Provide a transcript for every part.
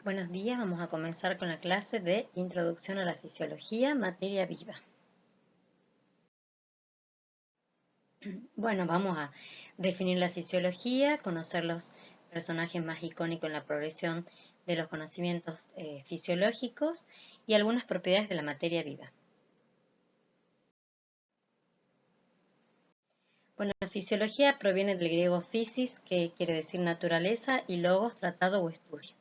Buenos días, vamos a comenzar con la clase de Introducción a la Fisiología, Materia Viva. Bueno, vamos a definir la fisiología, conocer los personajes más icónicos en la progresión de los conocimientos fisiológicos y algunas propiedades de la materia viva. Bueno, la fisiología proviene del griego physis, que quiere decir naturaleza, y logos, tratado o estudio.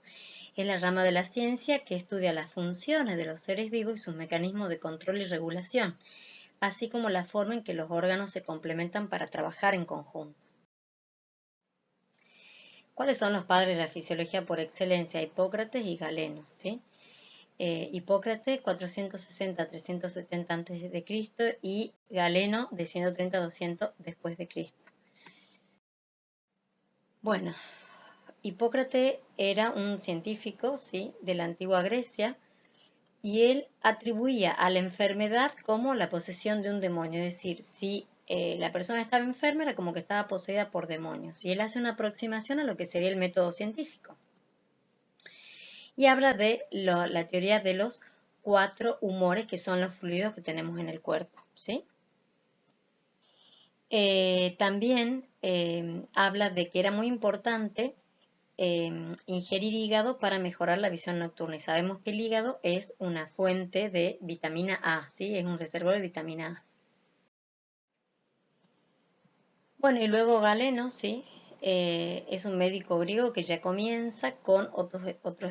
Es la rama de la ciencia que estudia las funciones de los seres vivos y sus mecanismos de control y regulación, así como la forma en que los órganos se complementan para trabajar en conjunto. ¿Cuáles son los padres de la fisiología por excelencia? Hipócrates y Galeno, ¿sí? Hipócrates 460 a 370 a.C. y Galeno de 130 a 200 después de Cristo. Bueno, Hipócrates era un científico, ¿sí?, de la antigua Grecia, y él atribuía a la enfermedad como la posesión de un demonio, es decir, si la persona estaba enferma era como que estaba poseída por demonios, y él hace una aproximación a lo que sería el método científico. Y habla de la teoría de los 4 humores, que son los fluidos que tenemos en el cuerpo, ¿sí? También habla de que era muy importante ingerir hígado para mejorar la visión nocturna. Y sabemos que el hígado es una fuente de vitamina A, ¿sí? Es un reservorio de vitamina A. Bueno, y luego Galeno, ¿sí? Es un médico griego que ya comienza con otros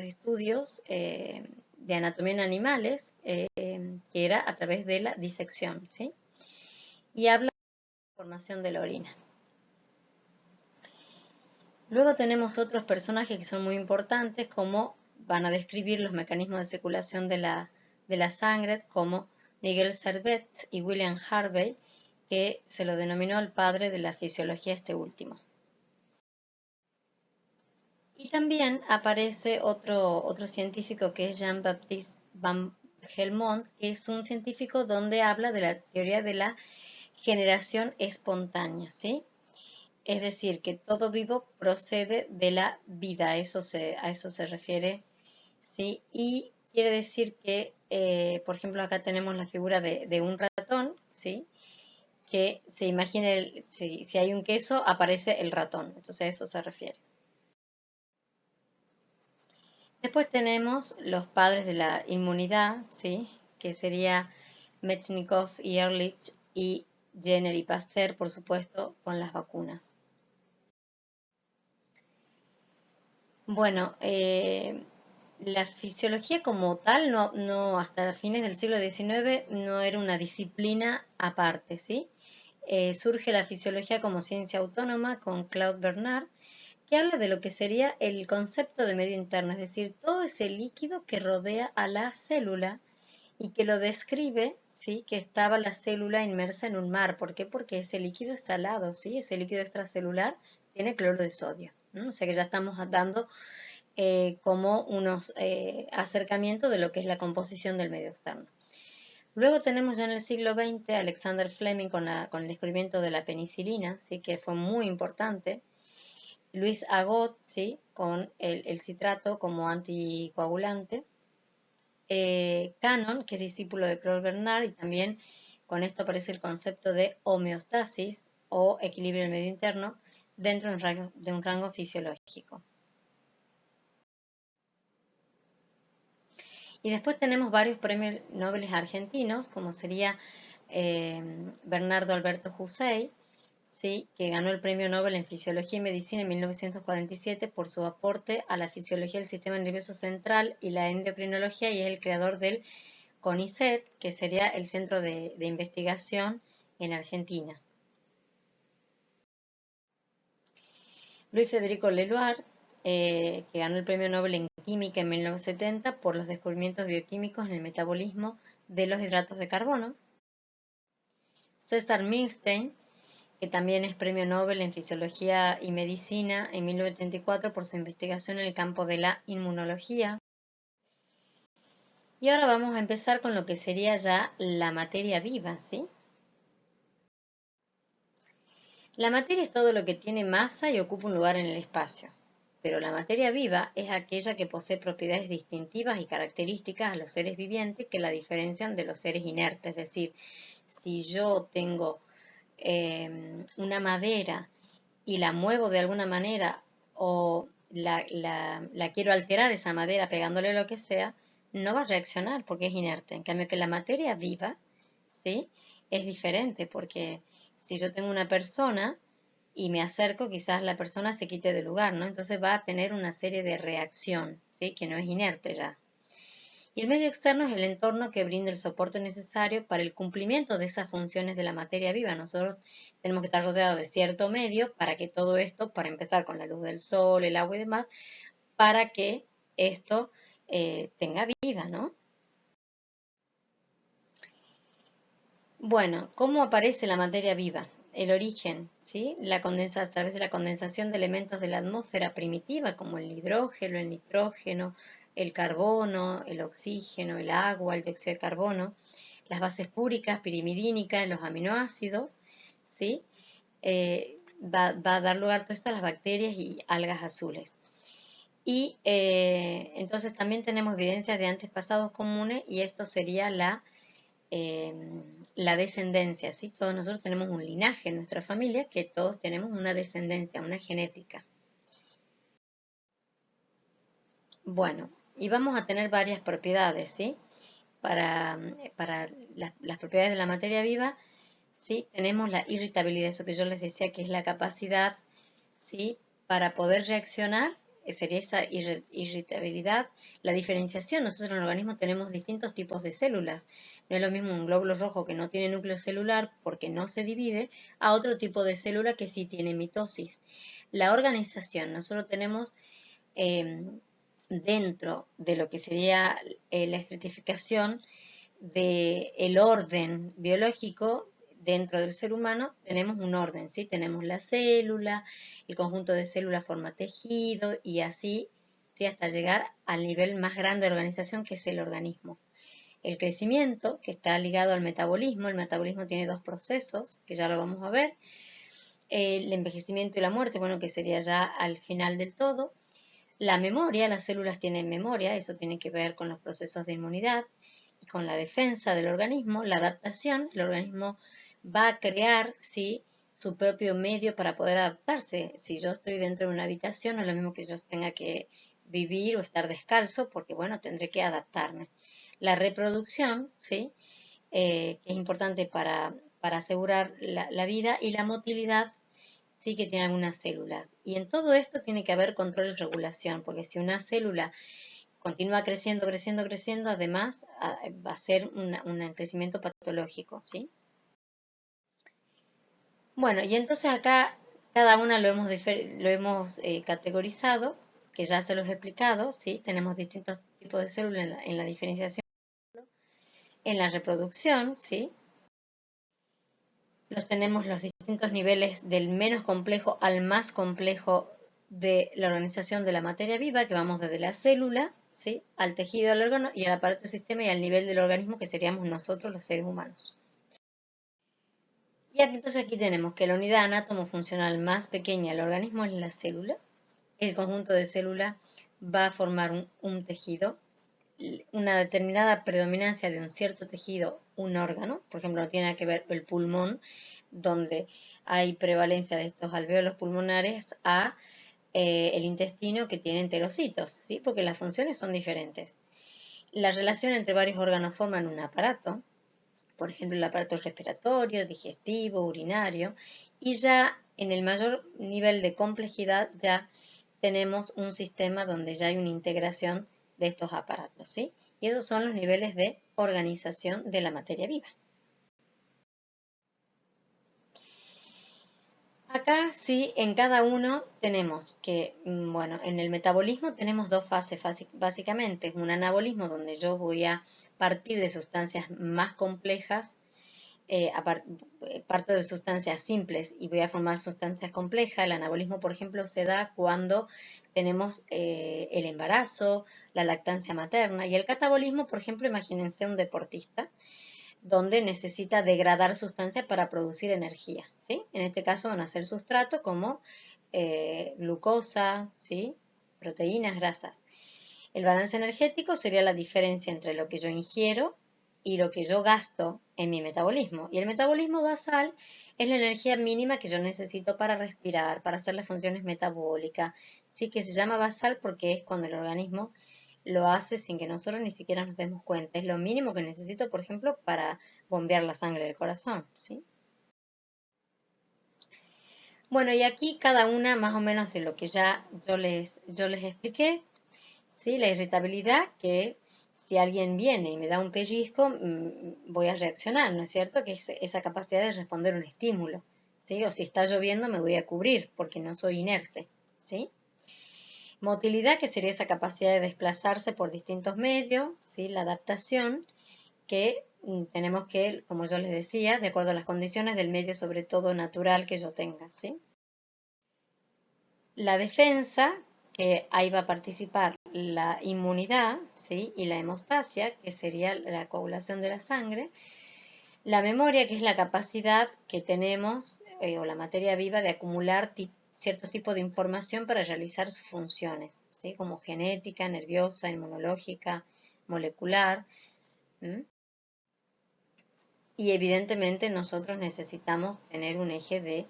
estudios de anatomía en animales, que era a través de la disección, ¿sí? Y habla de la formación de la orina. Luego tenemos otros personajes que son muy importantes, como van a describir los mecanismos de circulación de la sangre, como Miguel Servet y William Harvey, que se lo denominó el padre de la fisiología este último. Y también aparece otro científico que es Jean-Baptiste Van Helmont, que es un científico donde habla de la teoría de la generación espontánea, ¿sí? Es decir, que todo vivo procede de la vida, a eso se refiere, ¿sí? Y quiere decir que, por ejemplo, acá tenemos la figura de un ratón, ¿sí? Que se imagine, si hay un queso, aparece el ratón, entonces a eso se refiere. Después tenemos los padres de la inmunidad, ¿sí? Que sería Metchnikoff y Ehrlich, y Jenner y Pasteur, por supuesto, con las vacunas. Bueno, la fisiología como tal, no hasta fines del siglo XIX no era una disciplina aparte, ¿sí? Surge la fisiología como ciencia autónoma con Claude Bernard, que habla de lo que sería el concepto de medio interno, es decir, todo ese líquido que rodea a la célula y que lo describe, ¿sí? Que estaba la célula inmersa en un mar. ¿Por qué? Porque ese líquido es salado, ¿sí? Ese líquido extracelular tiene cloro de sodio, ¿no? O sea que ya estamos dando como unos acercamientos de lo que es la composición del medio externo. Luego tenemos ya en el siglo XX a Alexander Fleming con el descubrimiento de la penicilina, ¿sí? Que fue muy importante. Luis Agot, ¿sí? Con el citrato como anticoagulante. Cannon, que es discípulo de Claude Bernard, y también con esto aparece el concepto de homeostasis o equilibrio del medio interno dentro de un rango fisiológico. Y después tenemos varios premios Nobel argentinos, como sería Bernardo Alberto Husey, ¿sí? Que ganó el premio Nobel en Fisiología y Medicina en 1947 por su aporte a la fisiología del sistema nervioso central y la endocrinología, y es el creador del CONICET, que sería el centro de investigación en Argentina. Luis Federico Leloir, que ganó el premio Nobel en Química en 1970 por los descubrimientos bioquímicos en el metabolismo de los hidratos de carbono. César Milstein, que también es premio Nobel en Fisiología y Medicina en 1984 por su investigación en el campo de la inmunología. Y ahora vamos a empezar con lo que sería ya la materia viva, ¿sí? La materia es todo lo que tiene masa y ocupa un lugar en el espacio. pero la materia viva es aquella que posee propiedades distintivas y características a los seres vivientes que la diferencian de los seres inertes. Es decir, si yo tengo una madera y la muevo de alguna manera o la quiero alterar esa madera pegándole lo que sea, no va a reaccionar porque es inerte. En cambio que la materia viva, ¿sí? Es diferente porque si yo tengo una persona y me acerco, quizás la persona se quite de lugar, ¿no? Entonces va a tener una serie de reacción, ¿sí? Que no es inerte ya. Y el medio externo es el entorno que brinda el soporte necesario para el cumplimiento de esas funciones de la materia viva. Nosotros tenemos que estar rodeados de cierto medio para que todo esto, para empezar con la luz del sol, el agua y demás, para que esto tenga vida, ¿no? Bueno, ¿cómo aparece la materia viva? El origen, ¿sí? A través de la condensación de elementos de la atmósfera primitiva, como el hidrógeno, el nitrógeno, el carbono, el oxígeno, el agua, el dióxido de carbono, las bases púricas, pirimidínicas, los aminoácidos, ¿sí? Va a dar lugar todo esto a las bacterias y algas azules. Y entonces también tenemos evidencias de antepasados comunes y esto sería eh, la descendencia, ¿sí? Todos nosotros tenemos un linaje en nuestra familia, que todos tenemos una descendencia, una genética. Bueno, y vamos a tener varias propiedades, ¿sí? Para las propiedades de la materia viva, ¿sí? Tenemos la irritabilidad, eso que yo les decía que es la capacidad, ¿sí? Para poder reaccionar, sería esa irritabilidad, la diferenciación. Nosotros en el organismo tenemos distintos tipos de células. No es lo mismo un glóbulo rojo que no tiene núcleo celular porque no se divide, a otro tipo de célula que sí tiene mitosis. La organización, nosotros tenemos eh, dentro de lo que sería la estratificación del orden biológico dentro del ser humano, tenemos un orden, ¿sí? Tenemos la célula, el conjunto de células forma tejido y así, ¿sí? Hasta llegar al nivel más grande de organización que es el organismo. El crecimiento, que está ligado al metabolismo, el metabolismo tiene dos procesos, que ya lo vamos a ver, el envejecimiento y la muerte, bueno, que sería ya al final del todo. La memoria, las células tienen memoria, eso tiene que ver con los procesos de inmunidad y con la defensa del organismo. La adaptación, el organismo va a crear, ¿sí? Su propio medio para poder adaptarse. Si yo estoy dentro de una habitación, no es lo mismo que yo tenga que vivir o estar descalzo, porque bueno, tendré que adaptarme. La reproducción, ¿sí? Que es importante para asegurar la vida, y la motilidad, sí que tiene algunas células. Y en todo esto tiene que haber control y regulación, porque si una célula continúa creciendo, creciendo, creciendo, además va a ser un crecimiento patológico, ¿sí? Bueno, y entonces acá cada una lo hemos categorizado, que ya se los he explicado, ¿sí? Tenemos distintos tipos de células en la diferenciación, en la reproducción, ¿sí? Tenemos los distintos niveles del menos complejo al más complejo de la organización de la materia viva, que vamos desde la célula, ¿sí? Al tejido, al órgano y al aparato sistema y al nivel del organismo que seríamos nosotros los seres humanos. Y aquí, entonces aquí tenemos que la unidad anátomo-funcional más pequeña del organismo es la célula. El conjunto de células va a formar un tejido, una determinada predominancia de un cierto tejido, un órgano, por ejemplo, no tiene nada que ver el pulmón, donde hay prevalencia de estos alvéolos pulmonares, a el intestino, que tiene enterocitos, ¿sí? Porque las funciones son diferentes. La relación entre varios órganos forman un aparato, por ejemplo, el aparato respiratorio, digestivo, urinario, y ya en el mayor nivel de complejidad ya tenemos un sistema donde ya hay una integración de estos aparatos, ¿sí? Y esos son los niveles de organización de la materia viva. Acá sí, en cada uno tenemos que, bueno, en el metabolismo tenemos dos fases básicamente, un anabolismo donde yo voy a partir de sustancias más complejas, parto de sustancias simples y voy a formar sustancias complejas. El anabolismo, por ejemplo, se da cuando tenemos el embarazo, la lactancia materna, y el catabolismo, por ejemplo, imagínense un deportista donde necesita degradar sustancias para producir energía, ¿sí? En este caso van a ser sustratos como glucosa, ¿sí? proteínas, grasas. El balance energético sería la diferencia entre lo que yo ingiero y lo que yo gasto en mi metabolismo. Y el metabolismo basal es la energía mínima que yo necesito para respirar, para hacer las funciones metabólicas. Sí que se llama basal porque es cuando el organismo lo hace sin que nosotros ni siquiera nos demos cuenta. Es lo mínimo que necesito, por ejemplo, para bombear la sangre del corazón, ¿sí? Bueno, y aquí cada una más o menos de lo que ya yo les expliqué, ¿sí? La irritabilidad, que si alguien viene y me da un pellizco, voy a reaccionar, ¿no es cierto? Que es esa capacidad de responder un estímulo, ¿sí? O si está lloviendo me voy a cubrir porque no soy inerte, ¿sí? Motilidad, que sería esa capacidad de desplazarse por distintos medios, ¿sí? La adaptación, que tenemos que, como yo les decía, de acuerdo a las condiciones del medio, sobre todo natural que yo tenga, ¿sí? La defensa, que ahí va a participar la inmunidad, ¿sí? Y la hemostasia, que sería la coagulación de la sangre. La memoria, que es la capacidad que tenemos, o la materia viva, de acumular cierto tipo de información para realizar sus funciones, ¿sí? Como genética, nerviosa, inmunológica, molecular. Y evidentemente nosotros necesitamos tener un eje de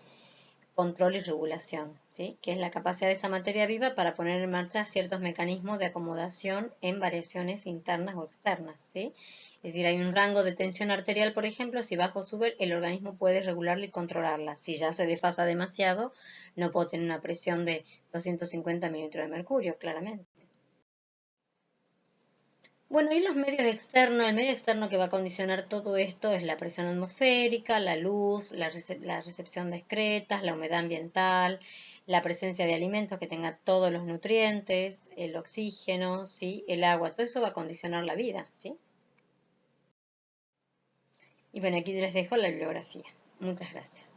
control y regulación, ¿sí? Que es la capacidad de esta materia viva para poner en marcha ciertos mecanismos de acomodación en variaciones internas o externas, ¿sí? Es decir, hay un rango de tensión arterial, por ejemplo, si bajo o sube, el organismo puede regularla y controlarla. Si ya se desfasa demasiado, no puedo tener una presión de 250 mililitros de mercurio, claramente. Bueno, y los medios externos, el medio externo que va a condicionar todo esto es la presión atmosférica, la luz, la recepción de excretas, la humedad ambiental, la presencia de alimentos que tengan todos los nutrientes, el oxígeno, ¿sí? El agua, todo eso va a condicionar la vida, ¿sí? Y bueno, aquí les dejo la bibliografía. Muchas gracias.